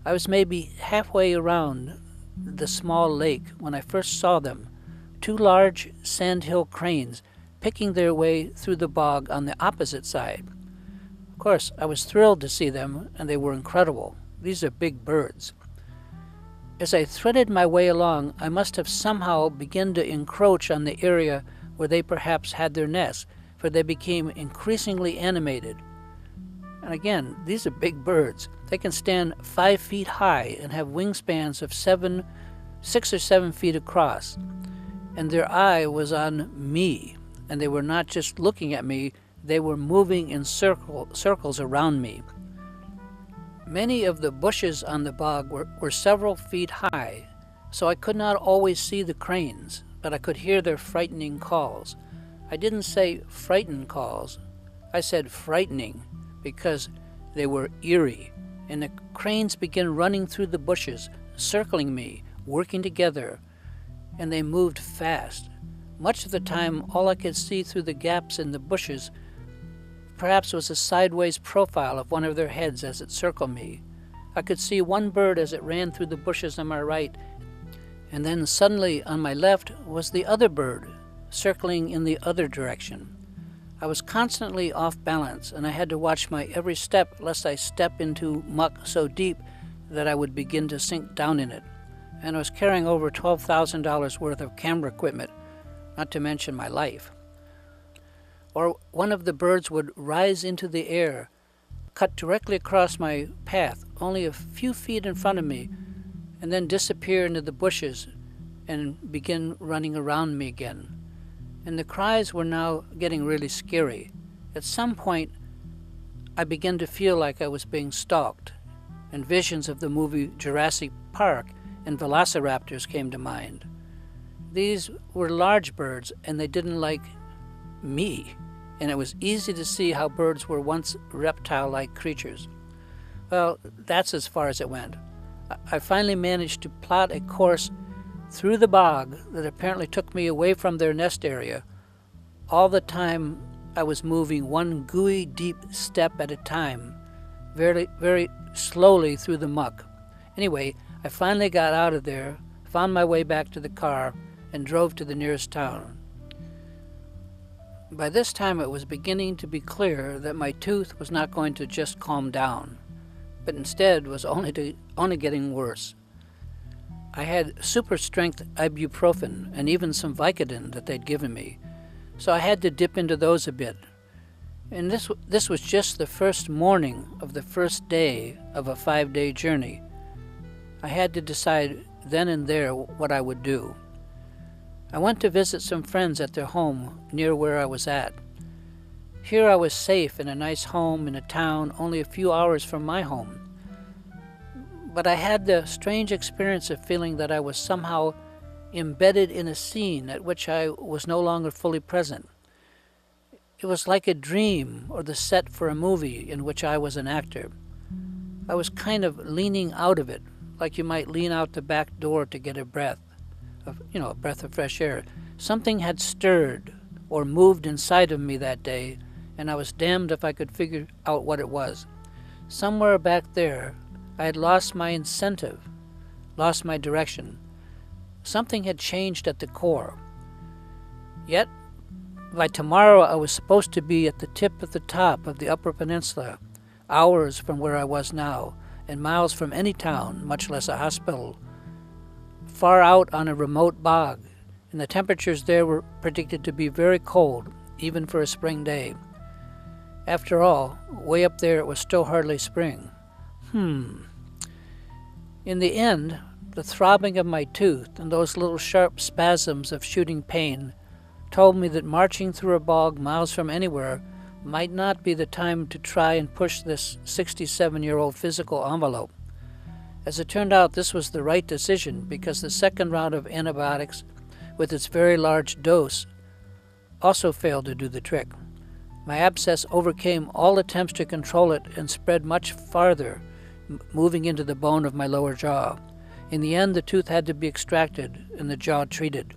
I was maybe halfway around the small lake when I first saw them, two large Sandhill Cranes picking their way through the bog on the opposite side. Of course, I was thrilled to see them, and they were incredible. These are big birds. As I threaded my way along, I must have somehow begun to encroach on the area where they perhaps had their nests, for they became increasingly animated. And again, these are big birds. They can stand 5 feet high and have wingspans of 6 or 7 feet across. And their eye was on me, and they were not just looking at me, they were moving in circles around me. Many of the bushes on the bog were several feet high, so I could not always see the cranes, but I could hear their frightening calls. I didn't say frightened calls, I said frightening, because they were eerie, and the cranes began running through the bushes, circling me, working together, and they moved fast. Much of the time, all I could see through the gaps in the bushes perhaps was a sideways profile of one of their heads as it circled me. I could see one bird as it ran through the bushes on my right, and then suddenly on my left was the other bird, circling in the other direction. I was constantly off balance, and I had to watch my every step lest I step into muck so deep that I would begin to sink down in it. And I was carrying over $12,000 worth of camera equipment, not to mention my life. Or one of the birds would rise into the air, cut directly across my path, only a few feet in front of me, and then disappear into the bushes and begin running around me again. And the cries were now getting really scary. At some point, I began to feel like I was being stalked, and visions of the movie Jurassic Park and velociraptors came to mind. These were large birds, and they didn't like me, and it was easy to see how birds were once reptile-like creatures. Well, that's as far as it went. I finally managed to plot a course through the bog that apparently took me away from their nest area. All the time I was moving one gooey, deep step at a time, very, very slowly through the muck. Anyway, I finally got out of there, found my way back to the car, and drove to the nearest town. By this time it was beginning to be clear that my tooth was not going to just calm down, but instead was only getting worse. I had super-strength ibuprofen and even some Vicodin that they'd given me, so I had to dip into those a bit. And this was just the first morning of the first day of a 5-day journey. I had to decide then and there what I would do. I went to visit some friends at their home near where I was at. Here I was safe in a nice home in a town only a few hours from my home. But I had the strange experience of feeling that I was somehow embedded in a scene at which I was no longer fully present. It was like a dream or the set for a movie in which I was an actor. I was kind of leaning out of it, like you might lean out the back door to get a breath of fresh air. Something had stirred or moved inside of me that day, and I was damned if I could figure out what it was. Somewhere back there, I had lost my incentive, lost my direction. Something had changed at the core. Yet, by tomorrow I was supposed to be at the tip of the top of the Upper Peninsula, hours from where I was now, and miles from any town, much less a hospital, far out on a remote bog, and the temperatures there were predicted to be very cold, even for a spring day. After all, way up there it was still hardly spring. In the end, the throbbing of my tooth and those little sharp spasms of shooting pain told me that marching through a bog miles from anywhere might not be the time to try and push this 67-year-old physical envelope. As it turned out, this was the right decision because the second round of antibiotics, with its very large dose, also failed to do the trick. My abscess overcame all attempts to control it and spread much farther, moving into the bone of my lower jaw. In the end, the tooth had to be extracted and the jaw treated.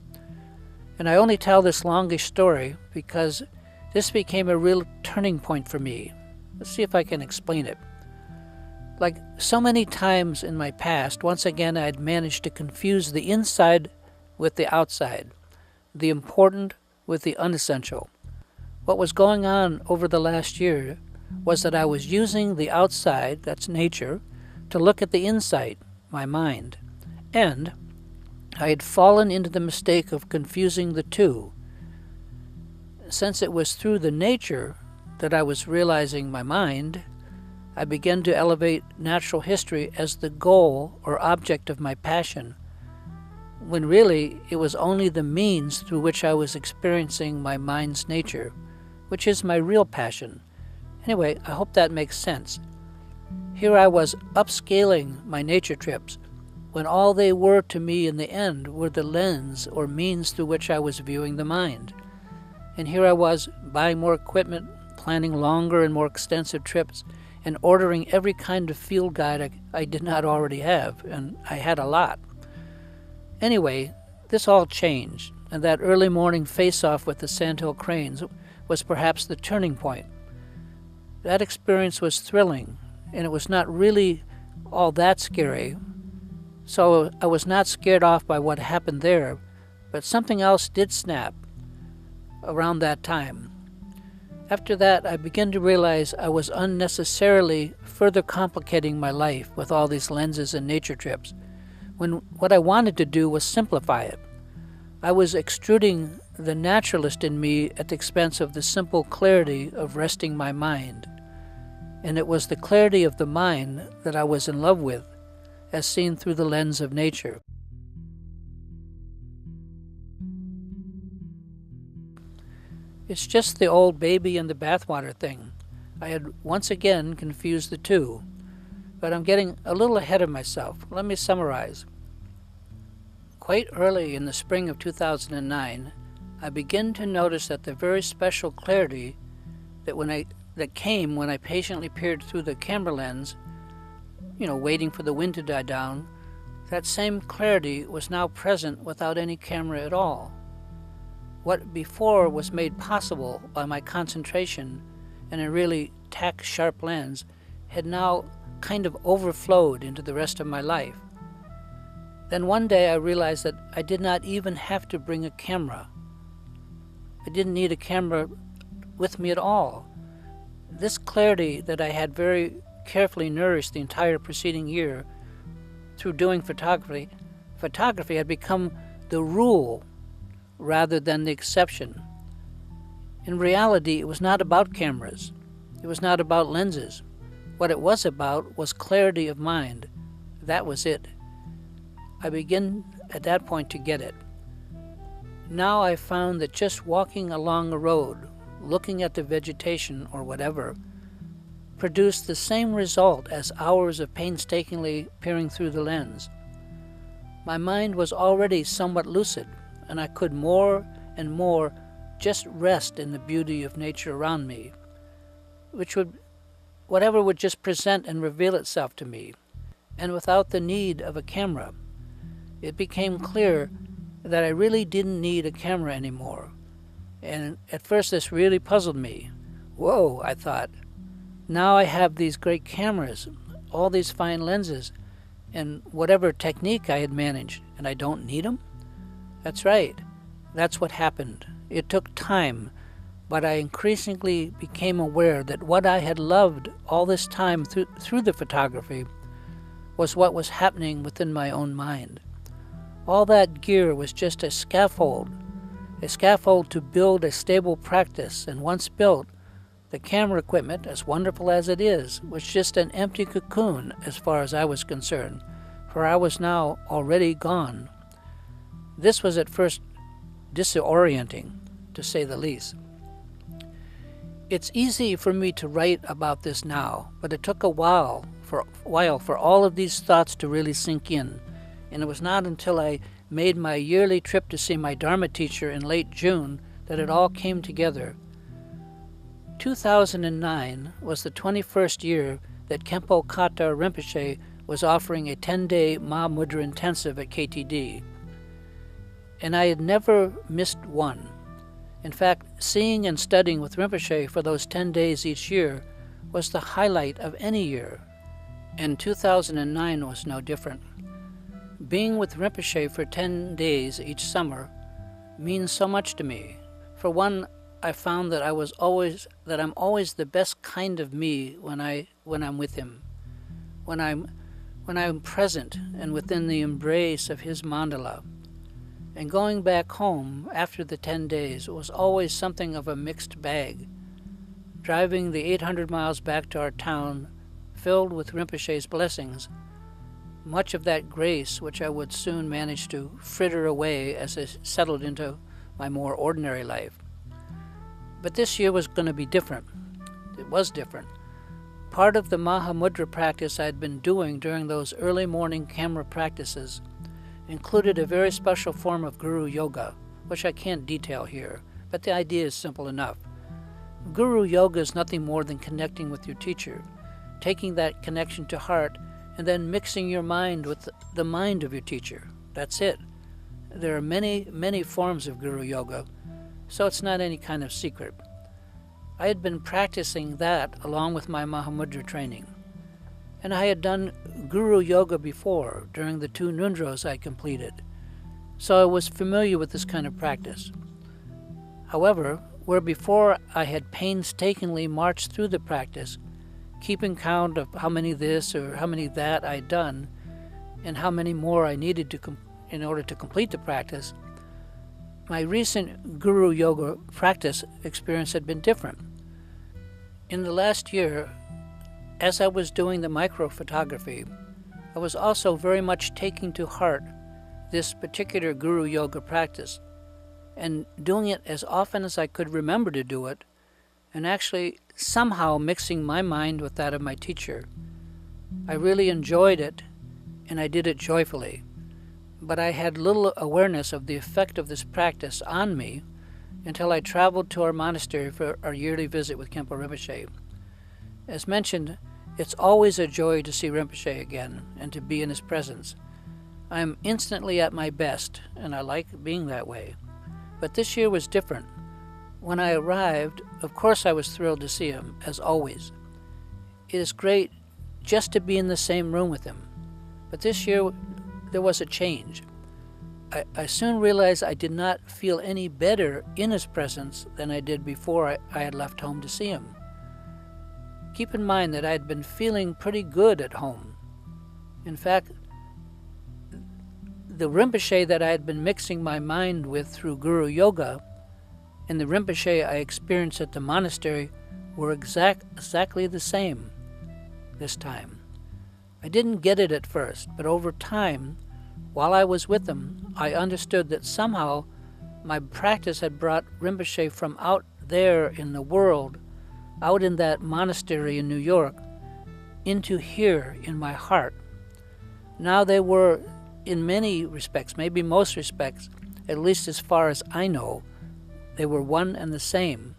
And I only tell this longish story because this became a real turning point for me. Let's see if I can explain it. Like so many times in my past, once again I had managed to confuse the inside with the outside, the important with the unessential. What was going on over the last year was that I was using the outside, that's nature, to look at the inside, my mind. And I had fallen into the mistake of confusing the two. Since it was through the nature that I was realizing my mind, I began to elevate natural history as the goal or object of my passion, when really it was only the means through which I was experiencing my mind's nature, which is my real passion. Anyway, I hope that makes sense. Here I was upscaling my nature trips, when all they were to me in the end were the lens or means through which I was viewing the mind. And here I was buying more equipment, planning longer and more extensive trips, and ordering every kind of field guide I did not already have, and I had a lot. Anyway, this all changed, and that early morning face-off with the Sandhill Cranes was perhaps the turning point. That experience was thrilling, and it was not really all that scary, so I was not scared off by what happened there, but something else did snap around that time. After that, I began to realize I was unnecessarily further complicating my life with all these lenses and nature trips, when what I wanted to do was simplify it. I was extruding the naturalist in me at the expense of the simple clarity of resting my mind. And it was the clarity of the mind that I was in love with, as seen through the lens of nature. It's just the old baby and the bathwater thing. I had once again confused the two, but I'm getting a little ahead of myself. Let me summarize. Quite early in the spring of 2009, I began to notice that the very special clarity that came when I patiently peered through the camera lens, waiting for the wind to die down, that same clarity was now present without any camera at all. What before was made possible by my concentration and a really tack-sharp lens had now kind of overflowed into the rest of my life. Then one day I realized that I did not even have to bring a camera. I didn't need a camera with me at all. This clarity that I had very carefully nourished the entire preceding year through doing photography had become the rule rather than the exception. In reality, it was not about cameras. It was not about lenses. What it was about was clarity of mind. That was it. I began at that point to get it. Now I found that just walking along a road, looking at the vegetation or whatever, produced the same result as hours of painstakingly peering through the lens. My mind was already somewhat lucid, and I could more and more just rest in the beauty of nature around me, whatever would just present and reveal itself to me, and without the need of a camera. It became clear that I really didn't need a camera anymore, and at first this really puzzled me. Whoa, I thought, now I have these great cameras, all these fine lenses, and whatever technique I had managed, and I don't need them? That's right. That's what happened. It took time, but I increasingly became aware that what I had loved all this time through the photography was what was happening within my own mind. All that gear was just a scaffold to build a stable practice, and once built, the camera equipment, as wonderful as it is, was just an empty cocoon as far as I was concerned, for I was now already gone. This was at first disorienting, to say the least. It's easy for me to write about this now, but it took a while for all of these thoughts to really sink in, and it was not until I made my yearly trip to see my Dharma teacher in late June that it all came together. 2009 was the 21st year that Khenpo Kata Rinpoche was offering a 10-day Mahamudra intensive at KTD, and I had never missed one. In fact, seeing and studying with Rinpoche for those 10 days each year was the highlight of any year. and 2009 was no different. Being with Rinpoche for 10 days each summer means so much to me. For one, I found that I'm always the best kind of me when I'm with him. When I'm present and within the embrace of his mandala. And going back home after the 10 days was always something of a mixed bag. Driving the 800 miles back to our town, filled with Rinpoche's blessings, much of that grace which I would soon manage to fritter away as I settled into my more ordinary life. But this year was going to be different. It was different. Part of the Mahamudra practice I'd been doing during those early morning camera practices included a very special form of Guru Yoga, which I can't detail here, but the idea is simple enough. Guru Yoga is nothing more than connecting with your teacher, taking that connection to heart, and then mixing your mind with the mind of your teacher. That's it. There are many, many forms of Guru Yoga, so it's not any kind of secret. I had been practicing that along with my Mahamudra training. And I had done Guru Yoga before, during the 2 Nundros I completed, so I was familiar with this kind of practice. However, where before I had painstakingly marched through the practice, keeping count of how many this or how many that I'd done, and how many more I needed in order to complete the practice, my recent Guru Yoga practice experience had been different. In the last year, as I was doing the microphotography, I was also very much taking to heart this particular Guru Yoga practice and doing it as often as I could remember to do it, and actually somehow mixing my mind with that of my teacher. I really enjoyed it, and I did it joyfully, but I had little awareness of the effect of this practice on me until I traveled to our monastery for our yearly visit with Khenpo Rinpoche. As mentioned, it's always a joy to see Rinpoche again and to be in his presence. I am instantly at my best, and I like being that way. But this year was different. When I arrived, of course I was thrilled to see him, as always. It is great just to be in the same room with him. But this year, there was a change. I soon realized I did not feel any better in his presence than I did before I had left home to see him. Keep in mind that I had been feeling pretty good at home. In fact, the Rinpoche that I had been mixing my mind with through Guru Yoga and the Rinpoche I experienced at the monastery were exactly the same this time. I didn't get it at first, but over time, while I was with him, I understood that somehow my practice had brought Rinpoche from out there in the world, out in that monastery in New York, into here in my heart. Now they were, in many respects, maybe most respects, at least as far as I know, they were one and the same.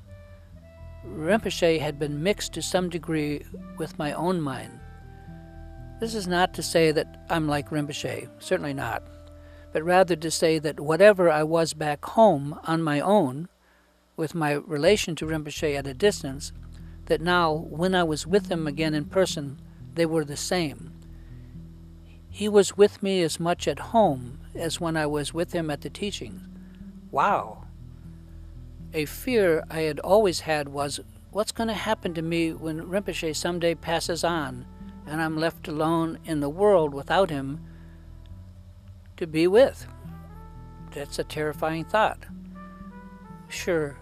Rinpoche had been mixed to some degree with my own mind. This is not to say that I'm like Rinpoche, certainly not, but rather to say that whatever I was back home on my own, with my relation to Rinpoche at a distance, that now, when I was with him again in person, they were the same. He was with me as much at home as when I was with him at the teachings. Wow! A fear I had always had was, what's going to happen to me when Rinpoche someday passes on and I'm left alone in the world without him to be with? That's a terrifying thought. Sure,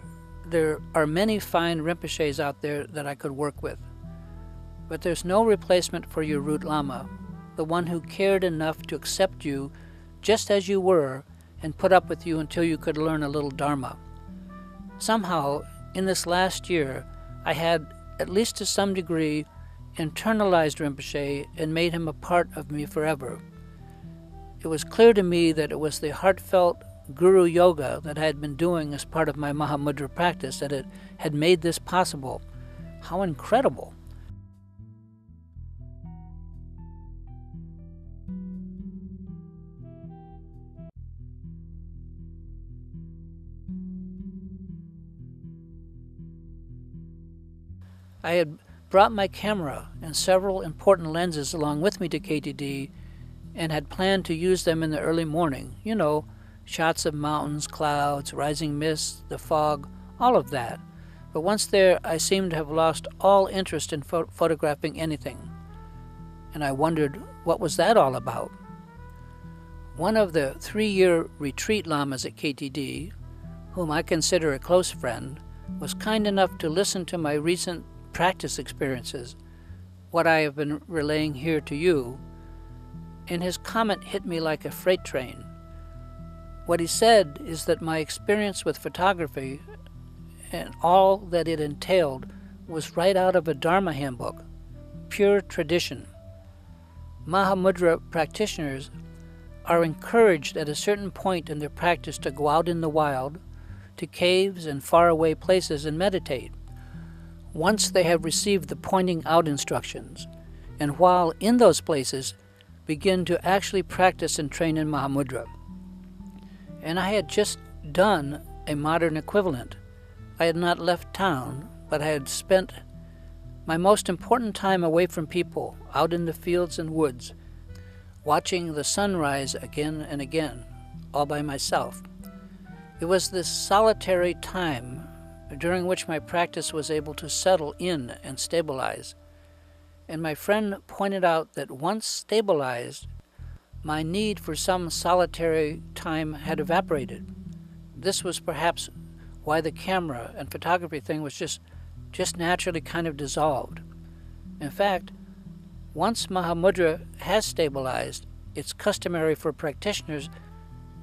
there are many fine Rinpoches out there that I could work with, but there's no replacement for your root Lama, the one who cared enough to accept you just as you were and put up with you until you could learn a little Dharma. Somehow, in this last year, I had, at least to some degree, internalized Rinpoche and made him a part of me forever. It was clear to me that it was the heartfelt Guru Yoga that I had been doing as part of my Mahamudra practice that it had made this possible. How incredible! I had brought my camera and several important lenses along with me to KTD and had planned to use them in the early morning. You know, shots of mountains, clouds, rising mists, the fog, all of that. But once there, I seemed to have lost all interest in photographing anything. And I wondered, what was that all about? One of the 3-year retreat lamas at KTD, whom I consider a close friend, was kind enough to listen to my recent practice experiences, what I have been relaying here to you, and his comment hit me like a freight train. What he said is that my experience with photography and all that it entailed was right out of a Dharma handbook, pure tradition. Mahamudra practitioners are encouraged at a certain point in their practice to go out in the wild, to caves and faraway places and meditate, once they have received the pointing out instructions, and while in those places begin to actually practice and train in Mahamudra. And I had just done a modern equivalent. I had not left town, but I had spent my most important time away from people, out in the fields and woods, watching the sunrise again and again, all by myself. It was this solitary time during which my practice was able to settle in and stabilize. And my friend pointed out that once stabilized, my need for some solitary time had evaporated. This was perhaps why the camera and photography thing was just naturally kind of dissolved. In fact, once Mahamudra has stabilized, it's customary for practitioners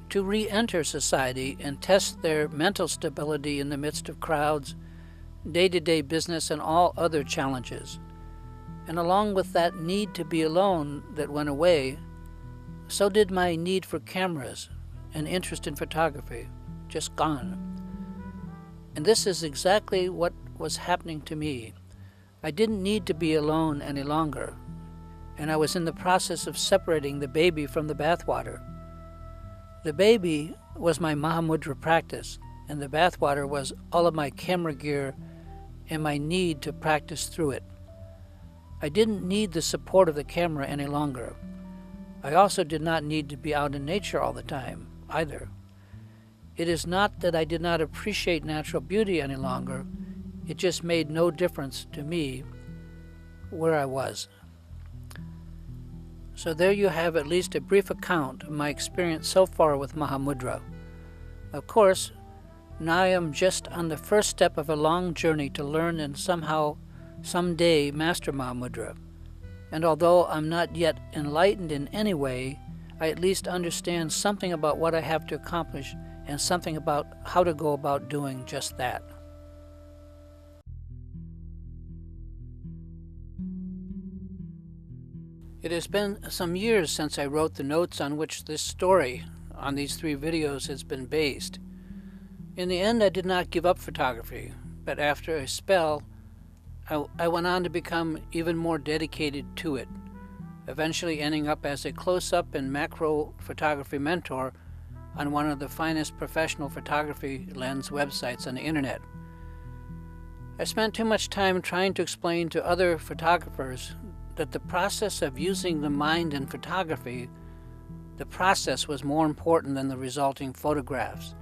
to re-enter society and test their mental stability in the midst of crowds, day-to-day business, and all other challenges. And along with that need to be alone that went away, so did my need for cameras and interest in photography, just gone. And this is exactly what was happening to me. I didn't need to be alone any longer, and I was in the process of separating the baby from the bathwater. The baby was my Mahamudra practice, and the bathwater was all of my camera gear and my need to practice through it. I didn't need the support of the camera any longer. I also did not need to be out in nature all the time, either. It is not that I did not appreciate natural beauty any longer, it just made no difference to me where I was. So there you have at least a brief account of my experience so far with Mahamudra. Of course, now I am just on the first step of a long journey to learn and somehow, someday, master Mahamudra. And although I'm not yet enlightened in any way, I at least understand something about what I have to accomplish and something about how to go about doing just that. It has been some years since I wrote the notes on which this story on these 3 videos has been based. In the end, I did not give up photography, but after a spell, I went on to become even more dedicated to it, eventually ending up as a close-up and macro photography mentor on one of the finest professional photography lens websites on the internet. I spent too much time trying to explain to other photographers that the process of using the mind in photography, the process was more important than the resulting photographs,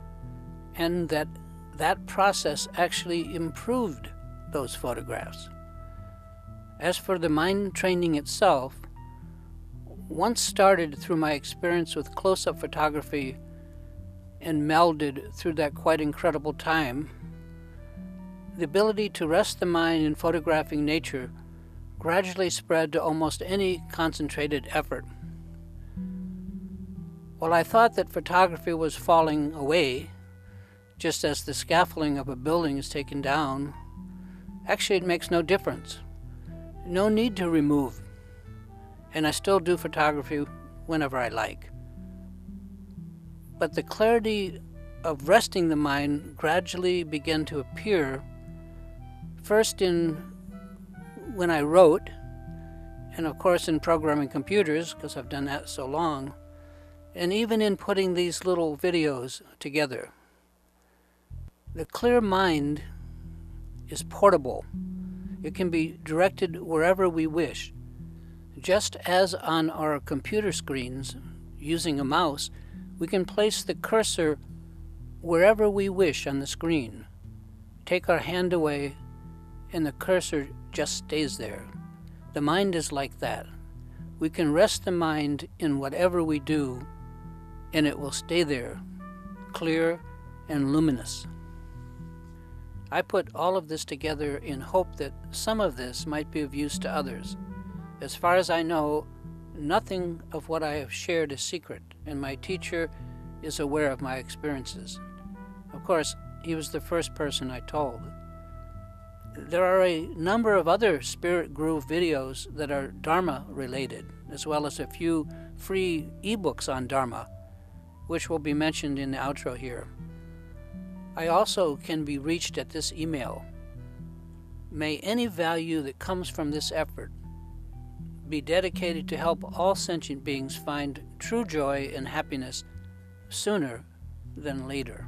and that process actually improved those photographs. As for the mind training itself, once started through my experience with close-up photography and melded through that quite incredible time, the ability to rest the mind in photographing nature gradually spread to almost any concentrated effort. While I thought that photography was falling away, just as the scaffolding of a building is taken down, actually it makes no difference. No need to remove, and I still do photography whenever I like. But the clarity of resting the mind gradually began to appear, first when I wrote, and of course in programming computers, because I've done that so long, and even in putting these little videos together. The clear mind is portable. It can be directed wherever we wish. Just as on our computer screens, using a mouse, we can place the cursor wherever we wish on the screen. Take our hand away, and the cursor just stays there. The mind is like that. We can rest the mind in whatever we do, and it will stay there, clear and luminous. I put all of this together in hope that some of this might be of use to others. As far as I know, nothing of what I have shared is secret, and my teacher is aware of my experiences. Of course, he was the first person I told. There are a number of other Spirit Groove videos that are Dharma related, as well as a few free ebooks on Dharma, which will be mentioned in the outro here. I also can be reached at this email. May any value that comes from this effort be dedicated to help all sentient beings find true joy and happiness sooner than later.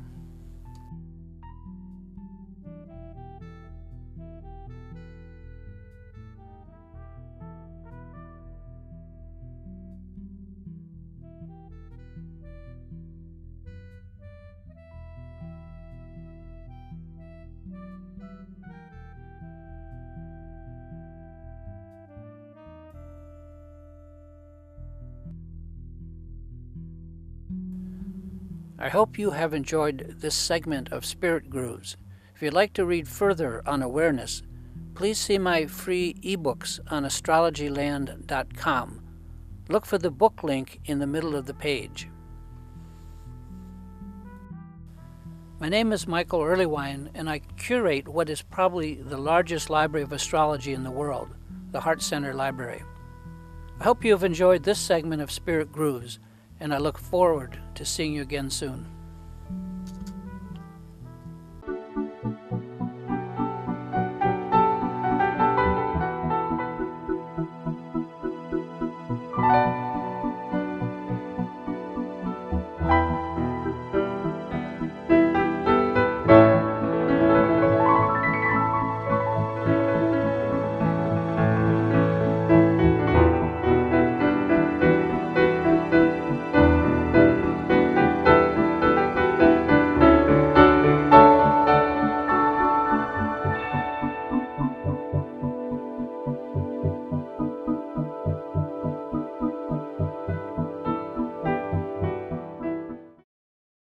I hope you have enjoyed this segment of Spirit Grooves. If you'd like to read further on awareness, please see my free ebooks on astrologyland.com. Look for the book link in the middle of the page. My name is Michael Erlewine, and I curate what is probably the largest library of astrology in the world, the Heart Center Library. I hope you have enjoyed this segment of Spirit Grooves, and I look forward to seeing you again soon.